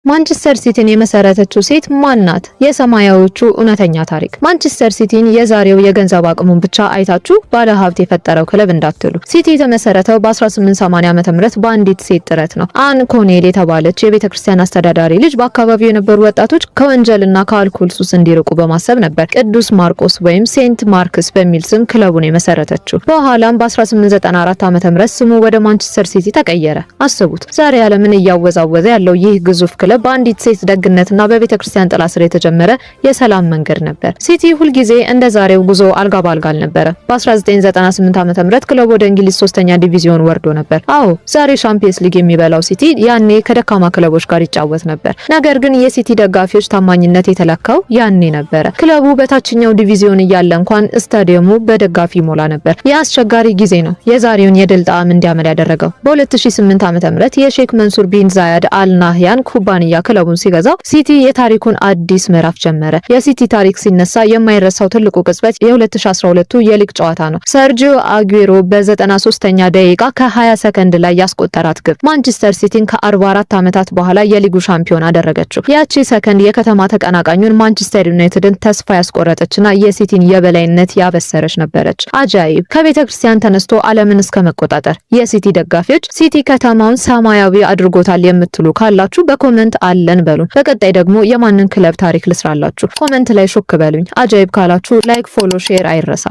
ማንቸስተር ሲቲን የመሰረተችው ሴት ማን ናት? የሰማያዊዎቹ እውነተኛ ታሪክ። ማንቸስተር ሲቲን የዛሬው የገንዘብ አቅሙን ብቻ አይታችሁ ባለ ሀብት የፈጠረው ክለብ እንዳትሉ። ሲቲ የተመሰረተው በ1880 ዓ.ም በአንዲት ሴት ጥረት ነው። አን ኮኔል የተባለች የቤተክርስቲያን አስተዳዳሪ ልጅ በአካባቢው የነበሩ ወጣቶች ከወንጀልና ከአልኮል ሱስ እንዲርቁ በማሰብ ነበር ቅዱስ ማርቆስ ወይም ሴንት ማርክስ በሚል ስም ክለቡን የመሰረተችው። በኋላም በ1894 ዓ.ም ስሙ ወደ ማንቸስተር ሲቲ ተቀየረ። አስቡት፣ ዛሬ ዓለምን እያወዛወዘ ያለው ይህ ግዙፍ ክለብ በአንዲት ሴት ደግነትና በቤተክርስቲያን ጥላ ስር የተጀመረ የሰላም መንገድ ነበር። ሲቲ ሁልጊዜ እንደ ዛሬው ጉዞ አልጋ ባልጋ አልነበረ። በ1998 ዓ.ም ክለቡ ወደ እንግሊዝ 3ኛ ዲቪዚዮን ወርዶ ነበር። አዎ፣ ዛሬ ሻምፒየንስ ሊግ የሚበላው ሲቲ ያኔ ከደካማ ክለቦች ጋር ይጫወት ነበር። ነገር ግን የሲቲ ደጋፊዎች ታማኝነት የተለካው ያኔ ነበር። ክለቡ በታችኛው ዲቪዚዮን እያለ እንኳን ስታዲየሙ በደጋፊ ሞላ ነበር። የአስቸጋሪ ጊዜ ነው የዛሬውን የድል ጣዕም እንዲያመር ያደረገው። በ2008 ዓ.ም የሼክ መንሱር ቢን ዛያድ አል ናህያን ኩባንያ ክለቡን ሲገዛው ሲቲ የታሪኩን አዲስ ምዕራፍ ጀመረ። የሲቲ ታሪክ ሲነሳ የማይረሳው ትልቁ ቅጽበት የ2012ቱ የሊግ ጨዋታ ነው። ሰርጂዮ አጉዌሮ በ93ኛ ደቂቃ ከ20 ሰከንድ ላይ ያስቆጠራት ግብ ማንቸስተር ሲቲን ከ44 ዓመታት በኋላ የሊጉ ሻምፒዮን አደረገችው። ያቺ ሰከንድ የከተማ ተቀናቃኙን ማንቸስተር ዩናይትድን ተስፋ ያስቆረጠችና የሲቲን የበላይነት ያበሰረች ነበረች። አጃይብ! ከቤተክርስቲያን ተነስቶ ዓለምን እስከ መቆጣጠር። የሲቲ ደጋፊዎች ሲቲ ከተማውን ሰማያዊ አድርጎታል የምትሉ ካላችሁ በኮሜንት አለን በሉን። በቀጣይ ደግሞ የማንን ክለብ ታሪክ ልስራላችሁ? ኮሜንት ላይ ሹክ በሉኝ። አጃይብ ካላችሁ ላይክ፣ ፎሎ፣ ሼር አይረሳ።